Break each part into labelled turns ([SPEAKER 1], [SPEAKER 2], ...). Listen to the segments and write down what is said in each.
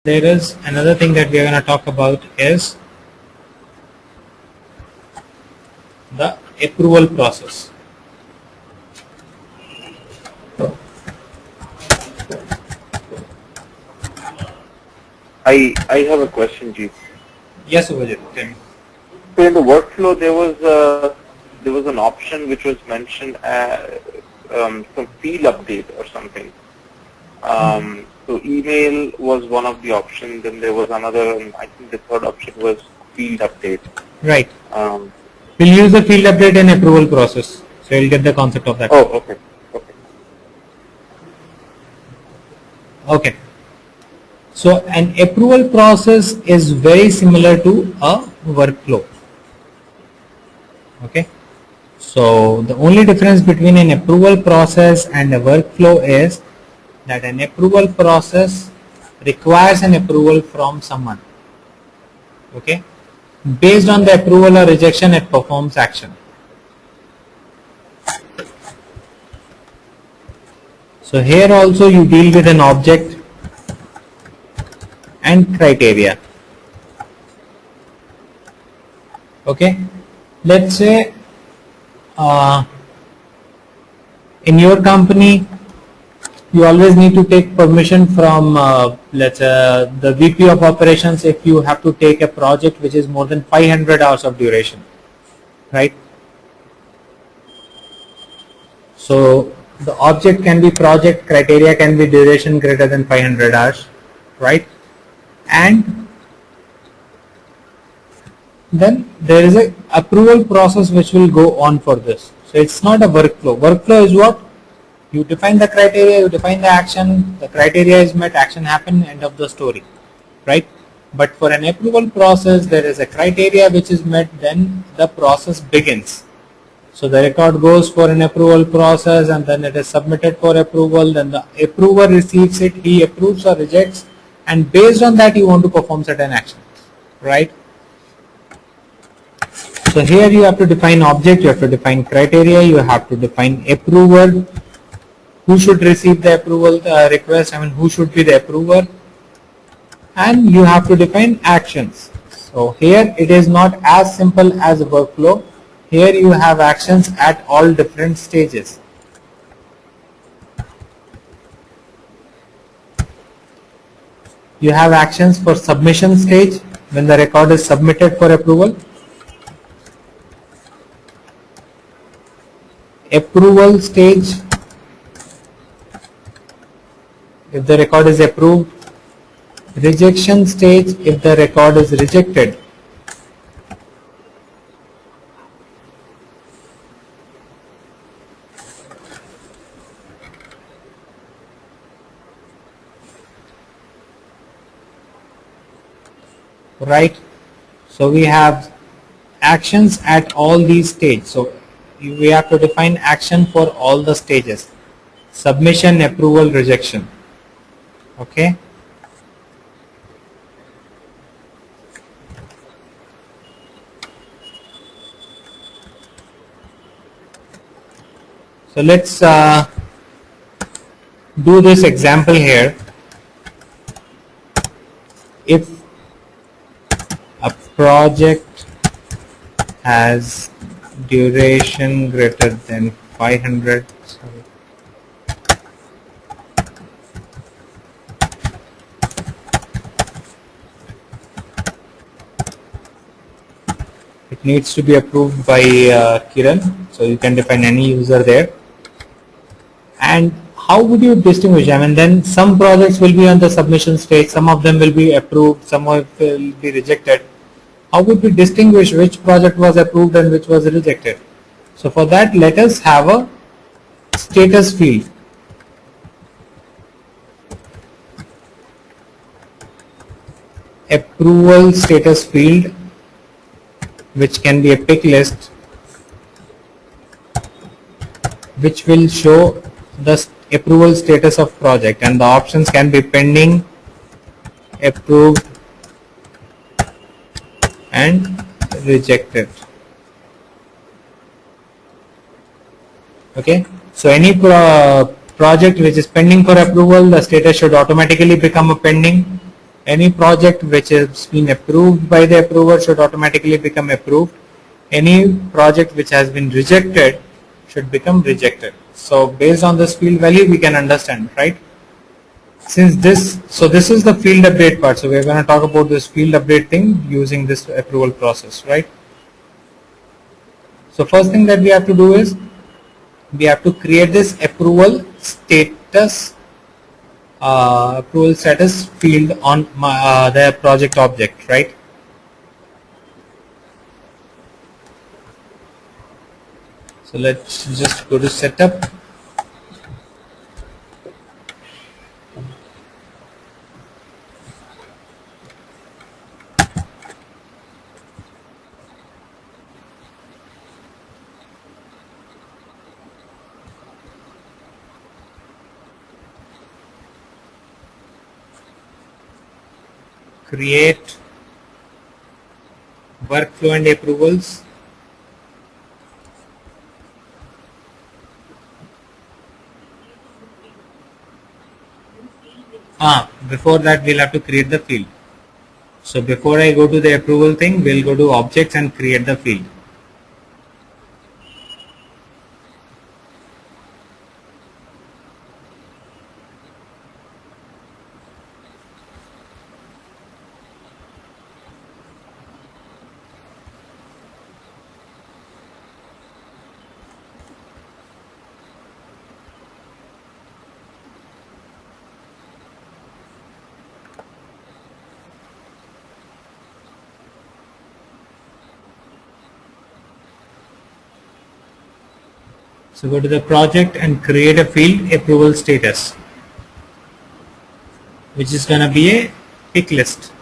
[SPEAKER 1] there is another thing that we are going to talk about is the approval process.
[SPEAKER 2] I have a question, G.
[SPEAKER 1] Yes, Ubajit, tell me.
[SPEAKER 2] So in the workflow, there was an option which was mentioned as some field update or something. So email was one of the options, and there was another. I think the third option was field update.
[SPEAKER 1] Right. We'll use the field update and approval process, so you'll get the concept of that.
[SPEAKER 2] Oh, okay. Okay.
[SPEAKER 1] Okay. So an approval process is very similar to a workflow. Okay. So the only difference between an approval process and a workflow is that an approval process requires an approval from someone. Okay. Based on the approval or rejection, it performs action. So here also you deal with an object and criteria. Okay. Let's say in your company you always need to take permission from let's say the VP of operations if you have to take a project which is more than 500 hours of duration, right? So the object can be project, criteria can be duration greater than 500 hours, right? And then there is a approval process which will go on for this. So it's not a workflow. Workflow is what? You define the criteria, you define the action, the criteria is met, action happen, end of the story, right? But for an approval process, there is a criteria which is met, then the process begins. So the record goes for an approval process and then it is submitted for approval, then the approver receives it, he approves or rejects, and based on that you want to perform certain actions, right? So here you have to define object, you have to define criteria, you have to define approver, who should receive the approval request, who should be the approver, and you have to define actions. So here it is not as simple as a workflow. Here you have actions at all different stages. You have actions for submission stage when the record is submitted for approval. Approval stage if the record is approved. Rejection stage if the record is rejected. Right? So we have actions at all these stages. So we have to define action for all the stages. Submission, approval, rejection. Okay. So let's do this example here. If a project has duration greater than 500, it needs to be approved by Kiran, so you can define any user there. And how would you distinguish? Then some projects will be on the submission stage, some of them will be approved, some will be rejected. How would we distinguish which project was approved and which was rejected? So for that, let us have a status field. Approval status field, which can be a pick list, which will show the approval status of project, and the options can be pending, approved, and rejected. Okay, so any project which is pending for approval, the status should automatically become a pending. Any project which has been approved by the approver should automatically become approved. Any project which has been rejected should become rejected. So based on this field value, we can understand, right? Since this, so this is the field update part. So we're going to talk about this field update thing using this approval process, right? So first thing that we have to do is we have to create this approval status field on the project object, right? So let's just go to setup. Create workflow and approvals. Before that we'll have to create the field. So before I go to the approval thing, we'll go to objects and create the field. So go to the project and create a field approval status, which is going to be a pick list.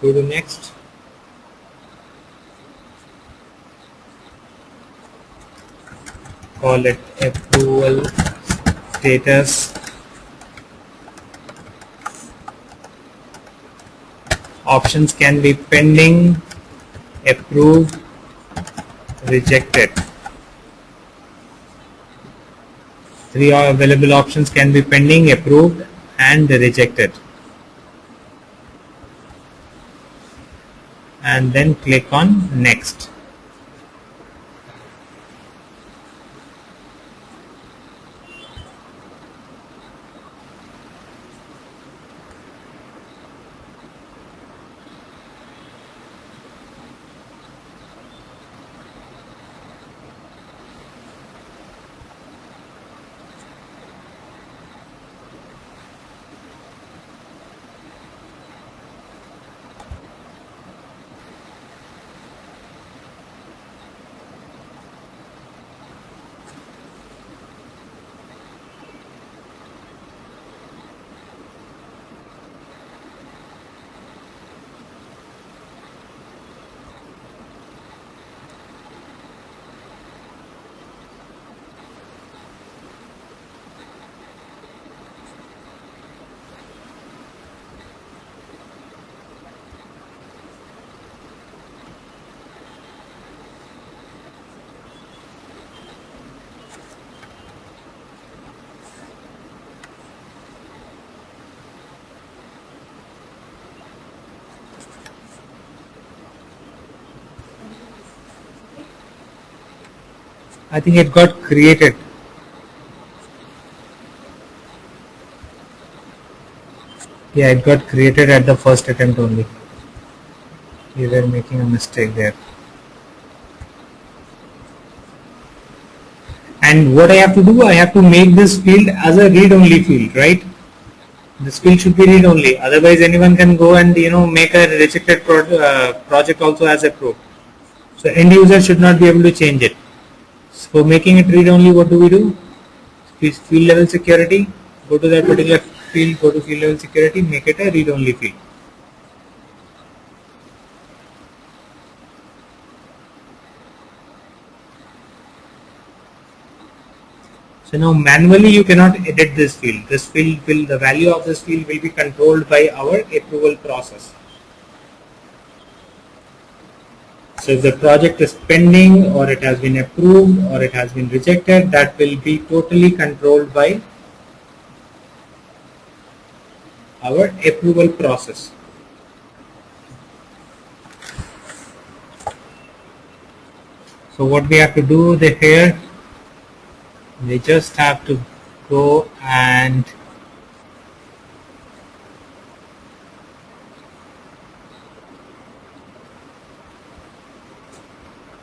[SPEAKER 1] Go to next. Call it approval status. Options can be pending, approved, rejected. Three available options can be pending, approved, and rejected. And then click on next. I think it got created. Yeah, it got created at the first attempt only. You were making a mistake there. And what I have to do, I have to make this field as a read-only field, right? This field should be read-only. Otherwise, anyone can go and make a rejected project also as approved. So end user should not be able to change it. For making it read-only, what do we do? Field level security. Go to that particular field. Go to field level security. Make it a read-only field. So now manually you cannot edit this field. This field will, the value of this field will be controlled by our approval process. So if the project is pending or it has been approved or it has been rejected, that will be totally controlled by our approval process. So what we have to do here, we just have to go and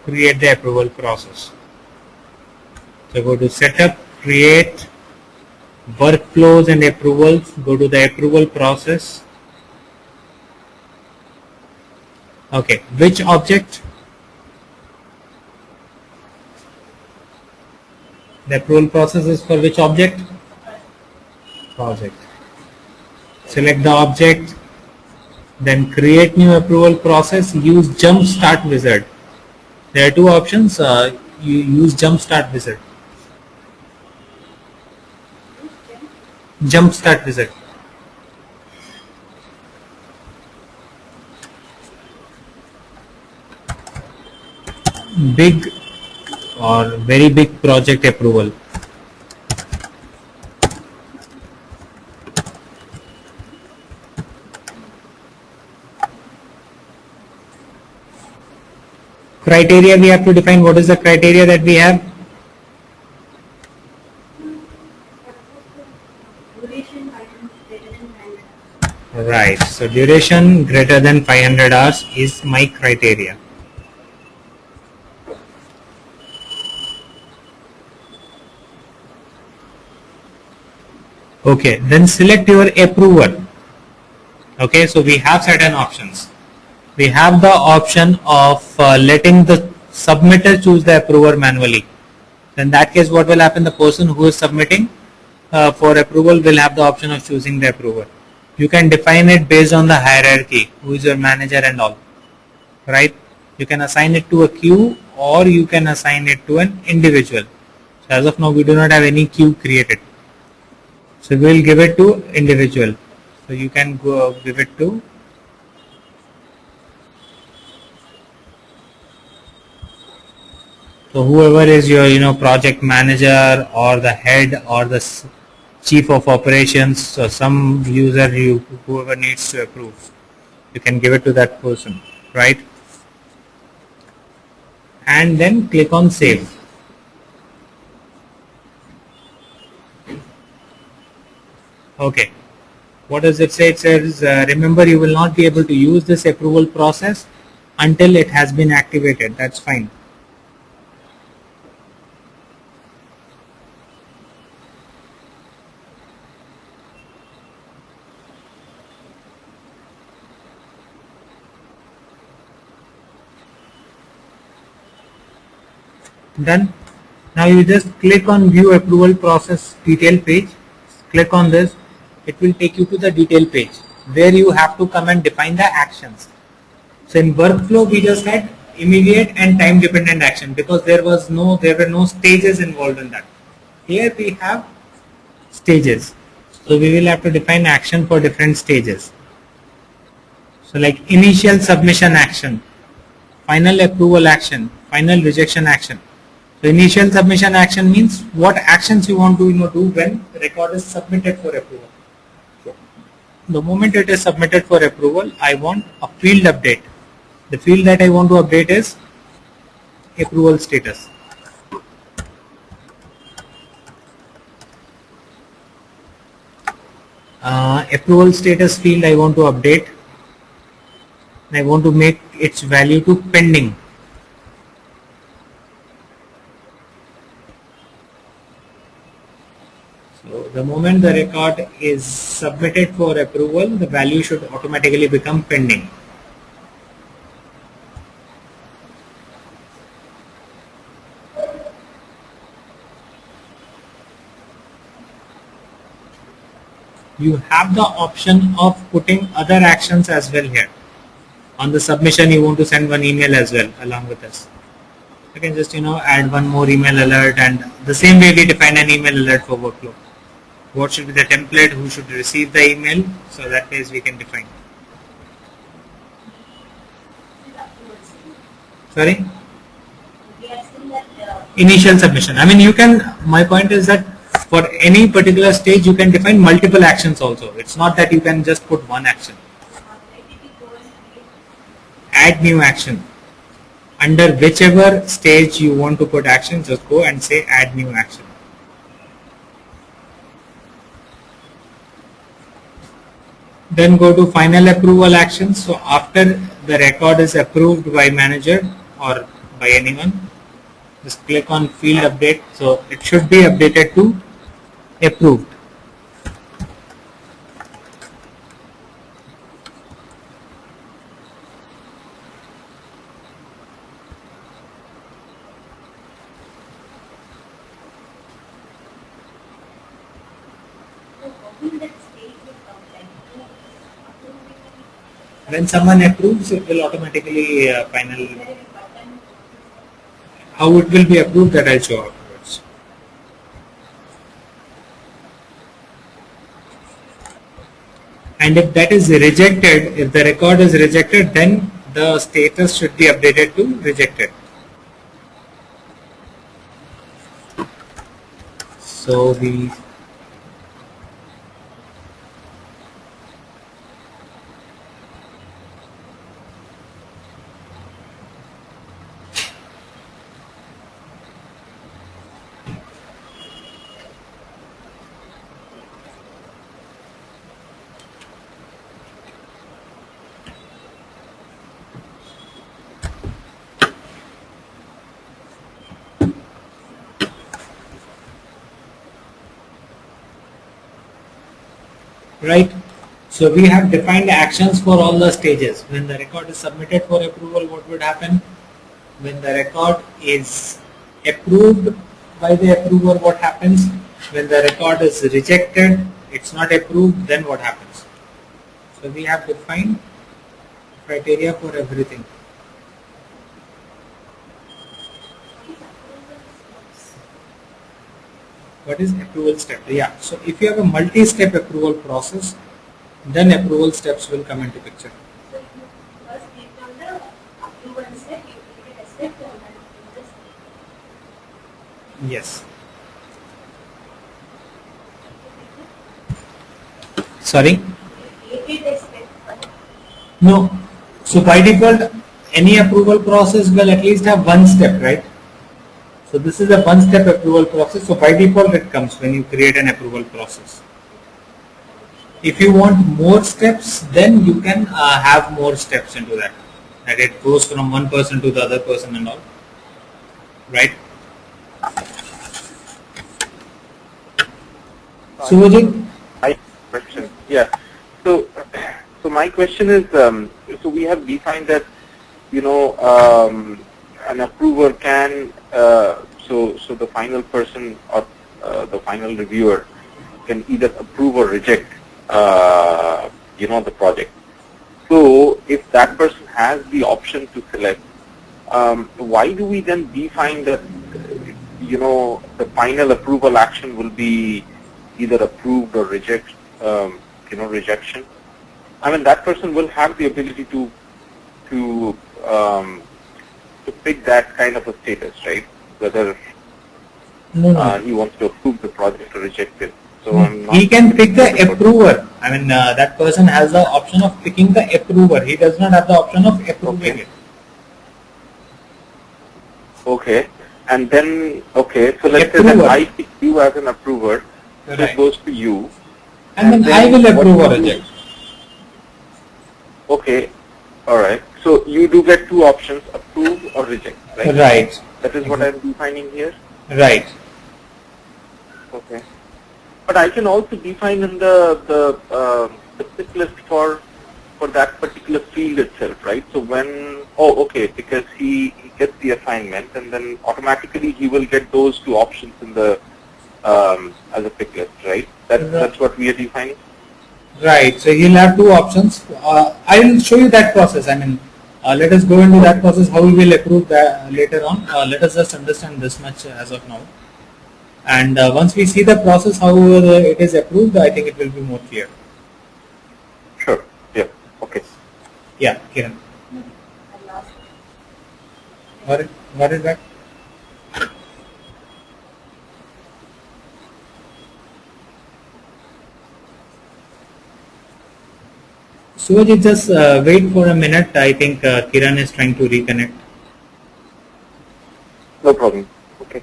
[SPEAKER 1] create the approval process. So go to setup, create, workflows and approvals, go to the approval process. Okay, which object? The approval process is for which object? Project. Select the object, then create new approval process, use Jump Start Wizard. There are two options, you use Jump Start Wizard. Jump Start Wizard. Big or very big project approval. Criteria we have to define. What is the criteria that we have?
[SPEAKER 3] Duration greater than 500.
[SPEAKER 1] Right. So duration greater than 500 hours is my criteria. Okay. Then select your approval. Okay. So we have certain options. We have the option of letting the submitter choose the approver manually. In that case, what will happen? The person who is submitting for approval will have the option of choosing the approver. You can define it based on the hierarchy, who is your manager and all, right? You can assign it to a queue or you can assign it to an individual. So as of now, we do not have any queue created. So we will give it to individual. So you can go give it to whoever is your project manager or the head or the chief of operations or some user whoever needs to approve, you can give it to that person, right? And then click on save. Okay, what does it say? It says remember, you will not be able to use this approval process until it has been activated. That's fine. Done. Now you just click on view approval process detail page. Click on this. It will take you to the detail page where you have to come and define the actions. So in workflow we just had immediate and time dependent action because there were no stages involved in that. Here we have stages. So we will have to define action for different stages. So like initial submission action, final approval action, final rejection action. So initial submission action means what actions you want to do when the record is submitted for approval. The moment it is submitted for approval, I want a field update. The field that I want to update is approval status. Approval status field I want to update. I want to make its value to pending. So the moment the record is submitted for approval, the value should automatically become pending. You have the option of putting other actions as well here. On the submission, you want to send one email as well along with this. You can just add one more email alert, and the same way we define an email alert for workflow. What should be the template, who should receive the email, so that ways we can define. Sorry?
[SPEAKER 3] We have seen that
[SPEAKER 1] Initial submission. I mean, you can, my point is that for any particular stage, you can define multiple actions also. It's not that you can just put one action.
[SPEAKER 3] identity go and create
[SPEAKER 1] Add new action. Under whichever stage you want to put action, just go and say add new action. Then go to final approval actions. So after the record is approved by manager or by anyone, just click on field update. So it should be updated to approved.
[SPEAKER 3] so how will that stage will come like approving
[SPEAKER 1] When someone approves, it will automatically final.
[SPEAKER 3] there is a button
[SPEAKER 1] How it will be approved, that I'll show afterwards. And if that is rejected, if the record is rejected, then the status should be updated to rejected. So we right? So we have defined actions for all the stages. When the record is submitted for approval, what would happen? When the record is approved by the approver, what happens? When the record is rejected, it's not approved, then what happens? So we have defined criteria for everything. What is approval step? Yeah, so if you have a multi-step approval process, then approval steps will come into picture.
[SPEAKER 3] so you first click on the approval step, you create a step and then you just
[SPEAKER 1] Yes. Sorry?
[SPEAKER 3] create a step but
[SPEAKER 1] No. So by default, any approval process will at least have one step, right? So this is a one-step approval process. So by default, it comes when you create an approval process. If you want more steps, then you can have more steps into that. That it goes from one person to the other person and all. Right? Suvajit?
[SPEAKER 2] Question. Yeah. So my question is, so we have defined that, an approver can, so the final person or the final reviewer can either approve or reject, the project. So if that person has the option to select, why do we then define that, the final approval action will be either approved or rejection? I mean, that person will have the ability to pick that kind of a status, right? Whether
[SPEAKER 1] No.
[SPEAKER 2] he wants to approve the project or reject it. So
[SPEAKER 1] He can pick the approver. I mean, that person has the option of picking the approver. He does not have the option of approving it.
[SPEAKER 2] Okay. And then, so let's say that
[SPEAKER 1] Approver.
[SPEAKER 2] I pick you as an approver, so
[SPEAKER 1] Right.
[SPEAKER 2] it goes to you.
[SPEAKER 1] And then I will
[SPEAKER 2] what
[SPEAKER 1] approve or
[SPEAKER 2] you do-
[SPEAKER 1] reject.
[SPEAKER 2] Okay. All right. So you do get two options, approve or reject, right?
[SPEAKER 1] Right.
[SPEAKER 2] That is what I'm defining here.
[SPEAKER 1] Right.
[SPEAKER 2] Okay. But I can also define in the tick list for that particular field itself, right? So because he gets the assignment and then automatically he will get those two options in the as a pick list, right? That's what we are defining.
[SPEAKER 1] Right. So he'll have two options. I'll show you that process. I mean, let us go into that process, how we will approve that later on. Let us just understand this much as of now. And once we see the process, how it is approved, I think it will be more clear.
[SPEAKER 2] Sure. Yeah. Okay.
[SPEAKER 1] Yeah, Kiran.
[SPEAKER 3] I lost
[SPEAKER 1] Got it? Got it back? Suvaji, just wait for a minute. I think Kiran is trying to reconnect.
[SPEAKER 2] No problem. Okay.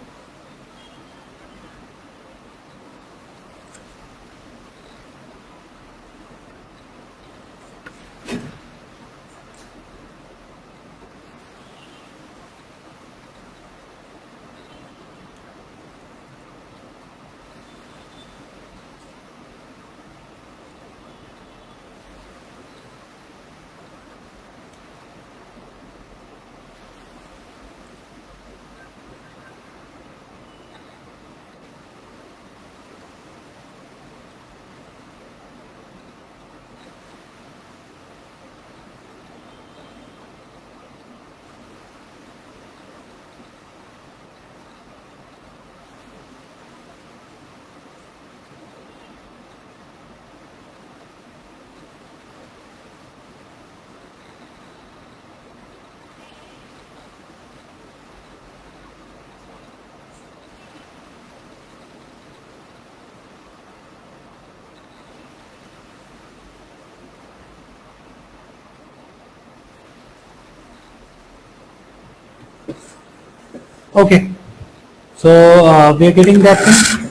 [SPEAKER 1] Okay. So we are getting that thing.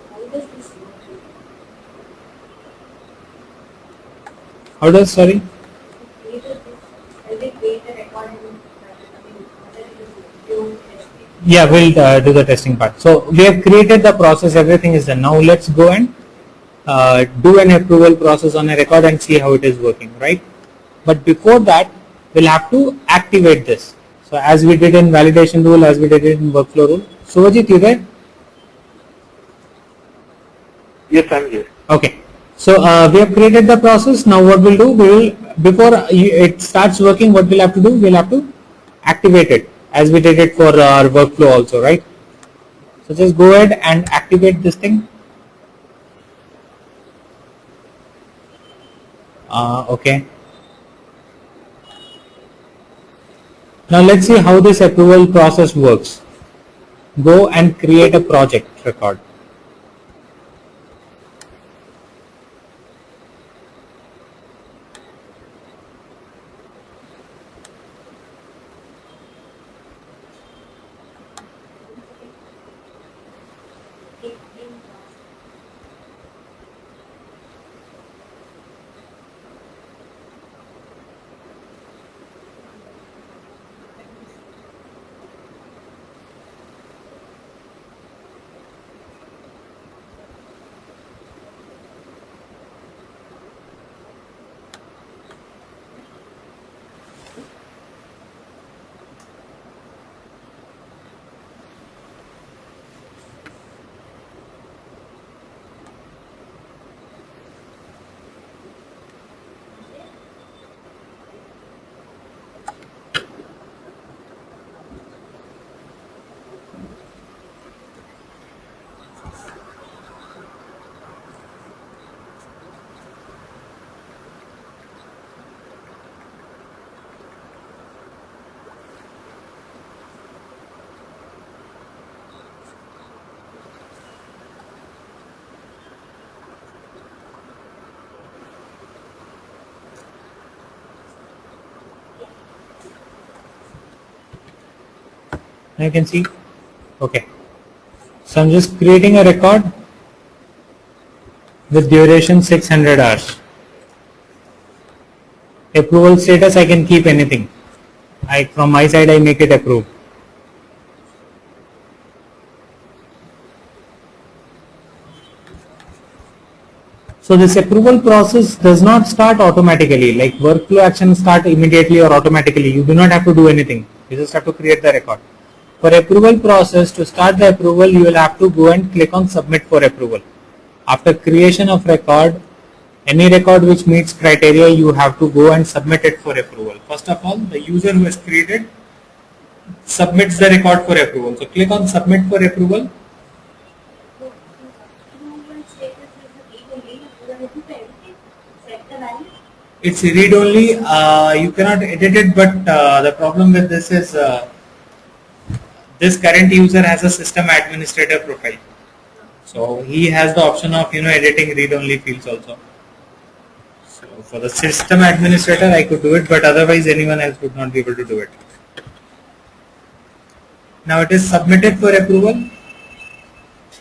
[SPEAKER 3] How does this work?
[SPEAKER 1] How does, sorry?
[SPEAKER 3] Created this, and they create a record and whether it is you testing.
[SPEAKER 1] Yeah, we'll do the testing part. So we have created the process, everything is done. Now let's go and do an approval process on a record and see how it is working, right? But before that, we'll have to activate this. So as we did in validation rule, as we did it in workflow rule. Suvajit, you there?
[SPEAKER 2] Yes, I'm here.
[SPEAKER 1] Okay. So we have created the process. Now what we'll do, we will, before it starts working, what we'll have to do, we'll have to activate it as we did it for our workflow also, right? So just go ahead and activate this thing. Okay. Now let's see how this approval process works. Go and create a project record. Now you can see. Okay. So I'm just creating a record with duration 600 hours. Approval status, I can keep anything. From my side, I make it approved. So this approval process does not start automatically, like workflow actions start immediately or automatically. You do not have to do anything. You just have to create the record. For approval process, to start the approval, you will have to go and click on submit for approval. After creation of record, any record which meets criteria, you have to go and submit it for approval. First of all, the user who has created submits the record for approval. So click on submit for approval.
[SPEAKER 3] Approval status is the legal name, approval is the entity.
[SPEAKER 1] it's read only. You cannot edit it, but the problem with this is this current user has a system administrator profile, so he has the option of editing read only fields also. So for the system administrator, I could do it, but otherwise anyone else would not be able to do it. Now it is submitted for approval.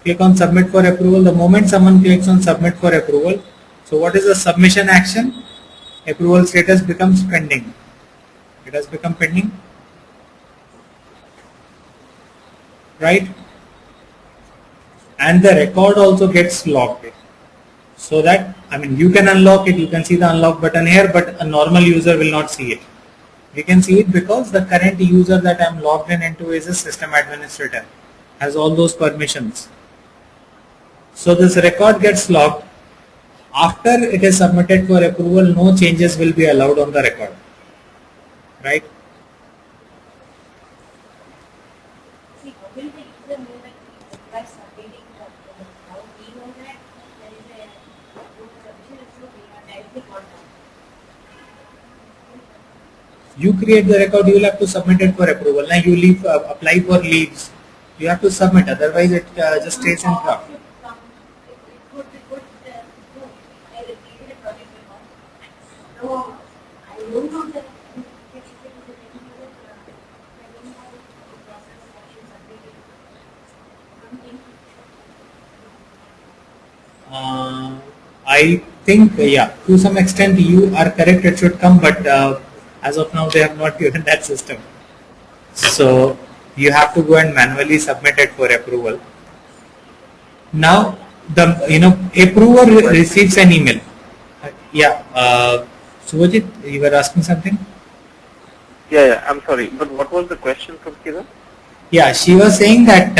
[SPEAKER 1] Click on submit for approval. The moment someone clicks on submit for approval, so what is the submission action? Approval status becomes pending. It has become pending, right? And the record also gets logged. So that, you can unlock it, you can see the unlock button here, but a normal user will not see it. We can see it because the current user that I am logged into is a system administrator, has all those permissions. So this record gets logged. After it is submitted for approval, no changes will be allowed on the record, right?
[SPEAKER 3] See, how will the user know that by submitting the approval? How we know that there is a approval submission, so we are directly contact.
[SPEAKER 1] You create the record, you will have to submit it for approval. Now you leave, apply for leaves. You have to submit, otherwise it just stays in draft.
[SPEAKER 3] I repeated a project before. No, I don't know that it's a technical I don't know the process action submitted.
[SPEAKER 1] I think, yeah, to some extent you are correct, it should come, but as of now they have not given that system. So you have to go and manually submit it for approval. Now the approver receives an email. Subhajit, you were asking something?
[SPEAKER 2] Yeah, I'm sorry, but what was the question from Kiran?
[SPEAKER 1] Yeah, she was saying that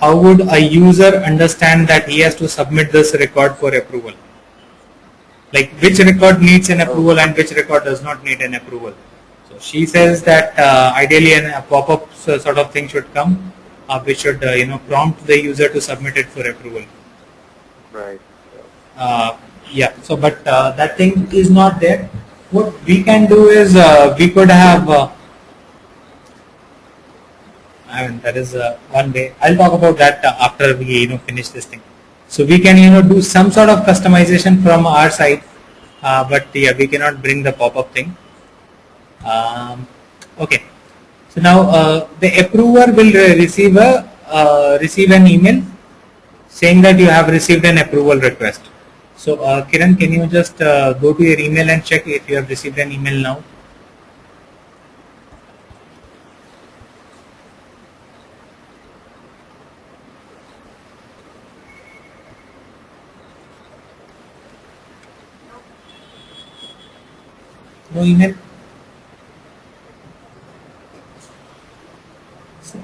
[SPEAKER 1] how would a user understand that he has to submit this record for approval? Like which record needs an approval and which record does not need an approval. So she says that ideally a pop-up sort of thing should come, which should prompt the user to submit it for approval.
[SPEAKER 2] Right.
[SPEAKER 1] Yeah. So, but that thing is not there. What we can do is we could have. That is one way. I'll talk about that after we finish this thing. So we can do some sort of customization from our side, but yeah, we cannot bring the pop-up thing. Okay. So now the approver will receive an email saying that you have received an approval request. So Kiran, can you just go to your email and check if you have received an email now? No email?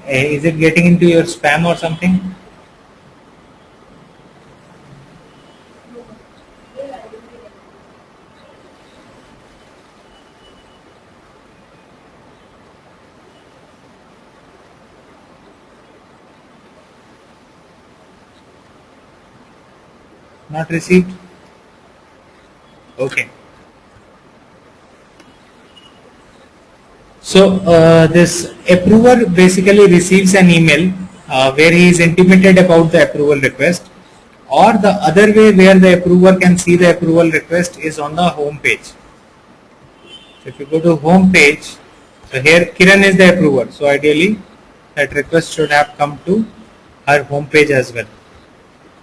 [SPEAKER 1] Is it getting into your spam or something? Not received? Okay. So this approver basically receives an email where he is intimated about the approval request, or the other way where the approver can see the approval request is on the home page. So if you go to home page, so here Kiran is the approver, so ideally that request should have come to her home page as well.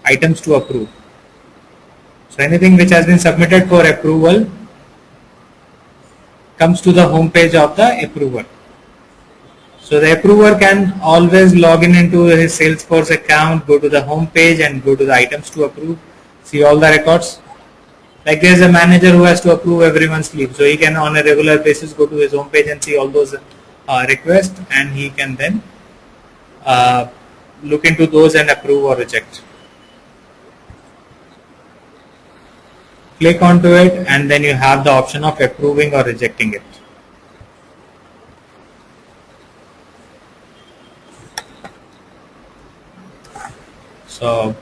[SPEAKER 1] Items to approve. So anything which has been submitted for approval comes to the home page of the approver. So the approver can always log into his Salesforce account, go to the home page and go to the items to approve, see all the records. Like there is a manager who has to approve everyone's leave, so he can on a regular basis go to his home page and see all those requests, and he can then look into those and approve or reject. Click onto it and then you have the option of approving or rejecting it. So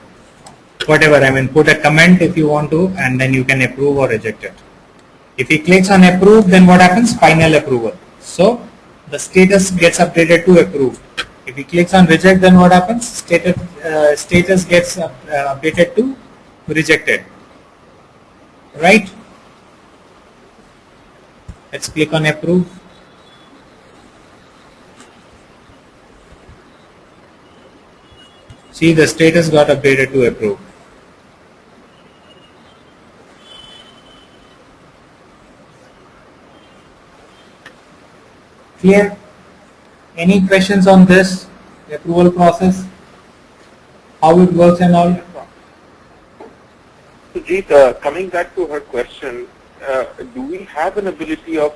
[SPEAKER 1] whatever, put a comment if you want to, and then you can approve or reject it. If he clicks on approve, then what happens? Final approval. So the status gets updated to approved. If he clicks on reject, then what happens? Status gets updated to rejected. Right? Let's click on approve. See, the status got updated to approved. Clear? Any questions on this approval process? How it works and all?
[SPEAKER 2] So, Jeet, coming back to her question, do we have an ability of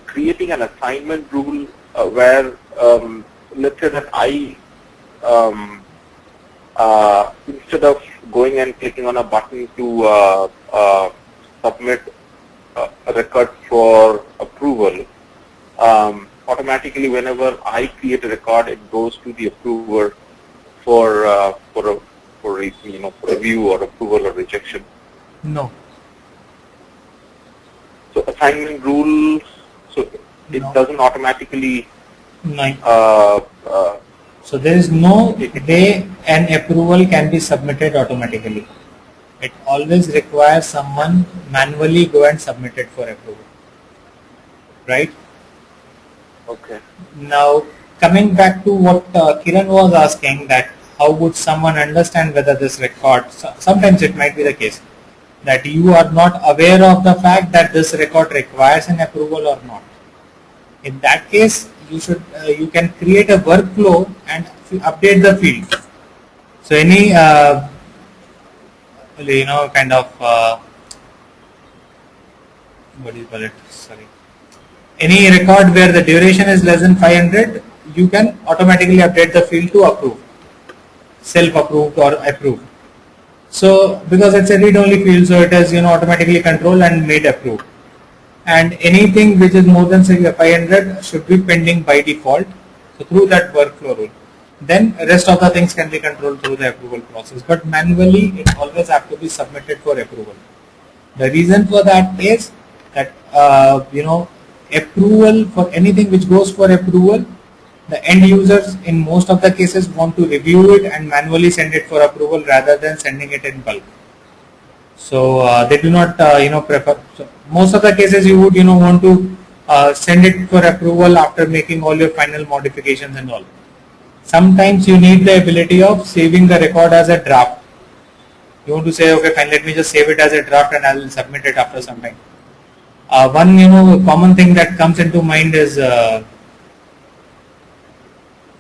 [SPEAKER 2] creating an assignment rule where, let's say that I, instead of going and clicking on a button to submit a record for approval, automatically whenever I create a record, it goes to the approver for review or approval or rejection.
[SPEAKER 1] No.
[SPEAKER 2] So assignment rule, so it
[SPEAKER 1] No.
[SPEAKER 2] doesn't automatically.
[SPEAKER 1] No. So there is no way an approval can be submitted automatically. It always requires someone manually go and submit it for approval. Right?
[SPEAKER 2] Okay.
[SPEAKER 1] Now coming back to what Kiran was asking, that how would someone understand whether this record, sometimes it might be the case that you are not aware of the fact that this record requires an approval or not. In that case, you can create a workflow and update the field. So any kind of what do you call it? Sorry. Any record where the duration is less than 500, you can automatically update the field to approved, self-approved or approved. So because it's a read-only field, so it is automatically controlled and made approved. And anything which is more than say 500 should be pending by default. So through that workflow rule, then rest of the things can be controlled through the approval process. But manually, it always have to be submitted for approval. The reason for that is that approval for anything which goes for approval, the end users in most of the cases want to review it and manually send it for approval rather than sending it in bulk. So they do not prefer. So most of the cases you would want to send it for approval after making all your final modifications and all. Sometimes you need the ability of saving the record as a draft. You want to say, okay, fine, let me just save it as a draft and I will submit it after some time. One common thing that comes into mind is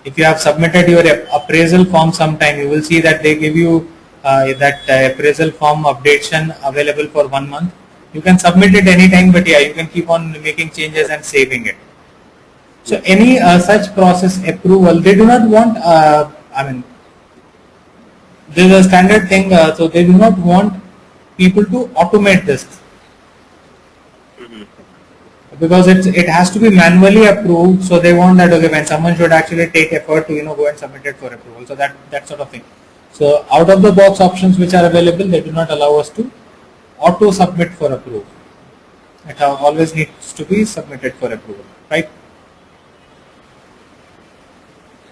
[SPEAKER 1] if you have submitted your appraisal form sometime, you will see that they give you that appraisal form updation available for 1 month. You can submit it anytime, but yeah, you can keep on making changes and saving it. So any such process approval, they do not want, this is a standard thing, so they do not want people to automate this. Because it has to be manually approved, so they want that, okay, when someone should actually take effort to go and submit it for approval. So that sort of thing. So out of the box options which are available, they do not allow us to auto submit for approval. It always needs to be submitted for approval, right?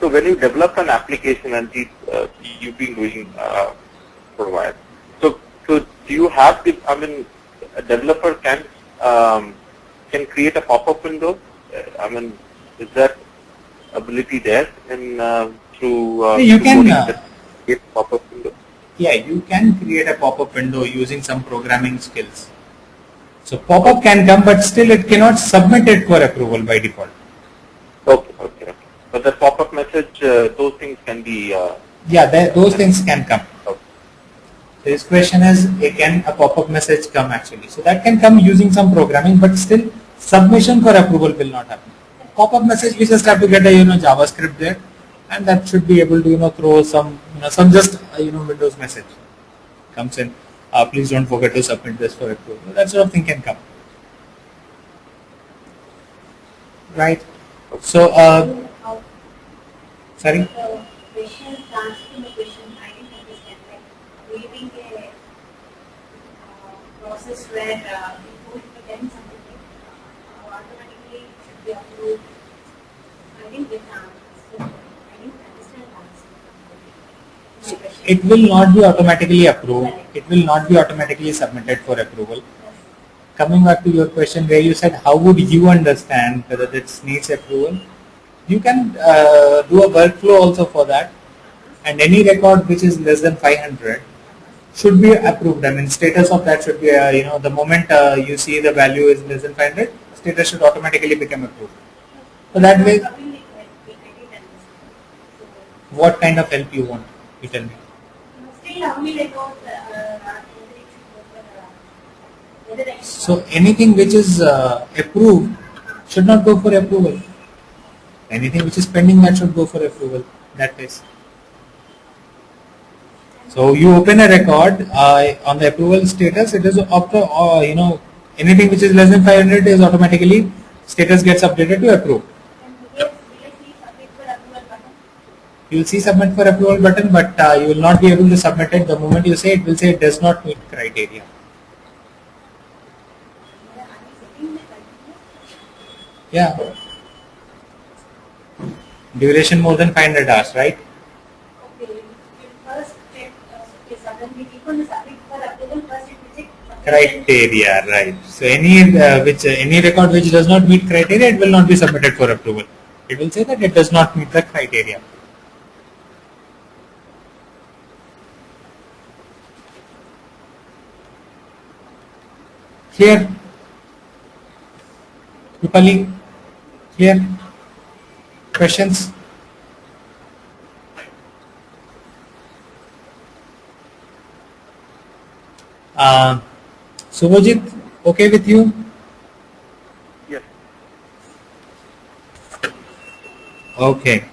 [SPEAKER 2] So when you develop an application, and you've been doing for a while, so do you have the? A developer can create a pop-up window. Is that ability there in through?
[SPEAKER 1] You can
[SPEAKER 2] create pop-up window.
[SPEAKER 1] Yeah, you can create a pop-up window using some programming skills. So pop-up can come, but still it cannot submit it for approval by default.
[SPEAKER 2] Okay. But the pop-up message, those things can be.
[SPEAKER 1] Those things can come.
[SPEAKER 2] Okay.
[SPEAKER 1] This question is, can a pop-up message come actually? So that can come using some programming, but still submission for approval will not happen. Pop-up message, we just have to get a JavaScript there, and that should be able to throw some just Windows message comes in. Please don't forget to submit this for approval. That sort of thing can come. Right. So sorry.
[SPEAKER 3] The question, answering the question, I didn't understand. Like creating a process where before getting something, automatically should be approved. I didn't get the answer. I didn't understand the answer.
[SPEAKER 1] It will not be automatically approved. It will not be automatically submitted for approval. Coming back to your question where you said how would you understand whether this needs approval, you can do a workflow also for that, and any record which is less than 500 should be approved. I mean, status of that should be, the moment you see the value is less than 500, status should automatically become approved. So that way, what kind of help you want? You tell me.
[SPEAKER 3] Still, how many records
[SPEAKER 1] So anything which is approved should not go for approval. Anything which is pending, that should go for approval. That is. So you open a record on the approval status. It is after anything which is less than 500 is automatically status gets updated to approve. You will see submit for approval button, but you will not be able to submit it. The moment you say it will say it does not meet criteria. Yeah. Duration more than 500 hours, right?
[SPEAKER 3] Okay. First check suddenly people submit for approval. First it will check
[SPEAKER 1] Criteria, right? So any record which does not meet criteria, it will not be submitted for approval. It will say that it does not meet the criteria. Clear? Rupali? Clear? Questions? Subhajit, okay with you?
[SPEAKER 2] Yes.
[SPEAKER 1] Okay.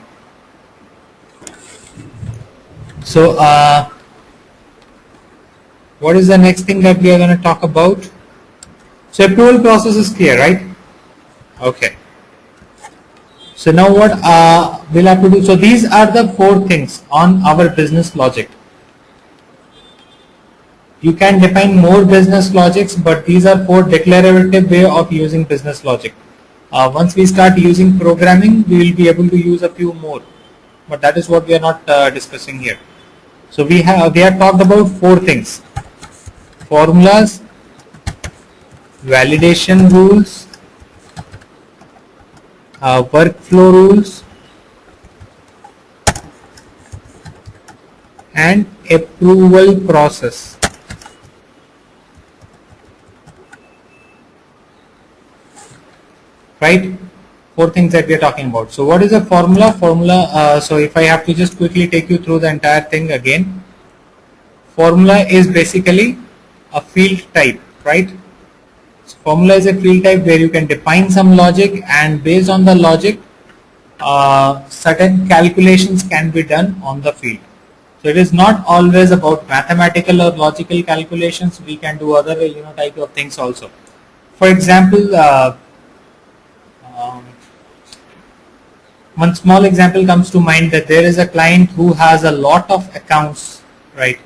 [SPEAKER 1] So, what is the next thing that we are going to talk about? So, approval process is clear, right? Okay. So now what we'll have to do, so these are the 4 things on our business logic. You can define more business logics, but these are 4 declarative way of using business logic. Once we start using programming, we will be able to use a few more, but that is what we are not discussing here. So we have talked about 4 things: formulas, validation rules, workflow rules, and approval process. Right? 4 things that we are talking about. So what is a formula? So if I have to just quickly take you through the entire thing again. Formula is basically a field type, right? So formula is a field type where you can define some logic, and based on the logic, certain calculations can be done on the field. So it is not always about mathematical or logical calculations. We can do other type of things also. For example, one small example comes to mind, that there is a client who has a lot of accounts, right?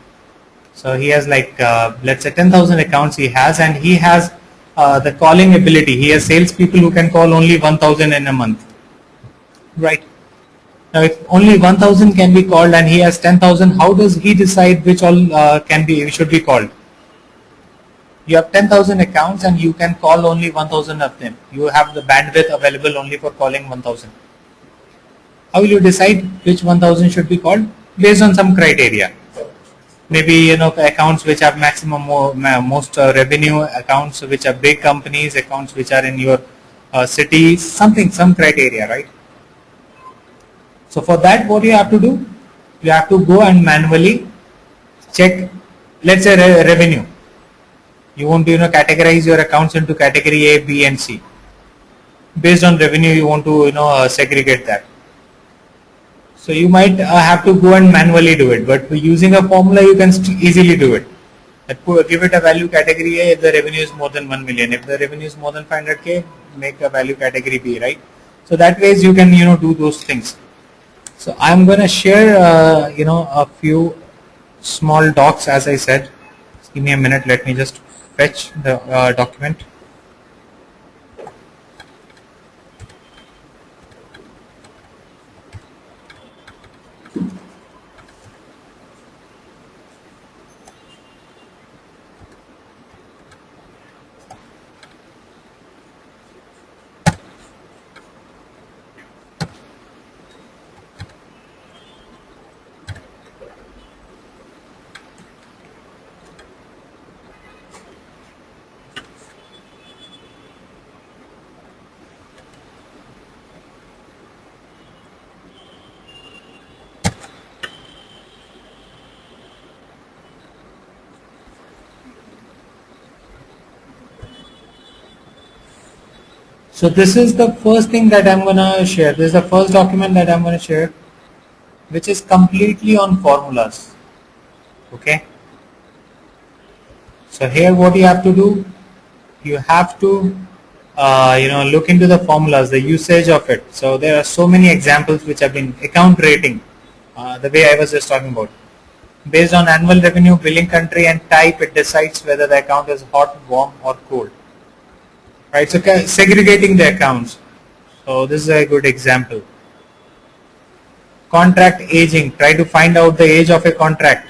[SPEAKER 1] So he has like let's say 10,000 accounts he has, and he has the calling ability. He has salespeople who can call only 1,000 in a month, right? Now, if only 1,000 can be called and he has 10,000, how does he decide which all should be called? You have 10,000 accounts and you can call only 1,000 of them. You have the bandwidth available only for calling 1,000. How will you decide which 1,000 should be called? Based on some criteria. Maybe accounts which have maximum most revenue, accounts which are big companies, accounts which are in your city, some criteria, right? So for that, what you have to do? You have to go and manually check, let's say revenue. You want to categorize your accounts into category A, B, and C. Based on revenue, you want to segregate that. So you might have to go and manually do it, but using a formula, you can easily do it. Give it a value category A if the revenue is more than 1 million. If the revenue is more than 500K, make a value category B, right? So that ways you can do those things. So I'm going to share a few small docs, as I said. Just give me a minute. Let me just fetch the document. So this is the first thing that I'm gonna share. This is the first document that I'm gonna share, which is completely on formulas. Okay. So here, what you have to do, you have to look into the formulas, the usage of it. So there are so many examples which have been account rating, the way I was just talking about. Based on annual revenue, billing country and type, it decides whether the account is hot, warm or cold. Right, so segregating the accounts. So this is a good example. Contract aging, try to find out the age of a contract.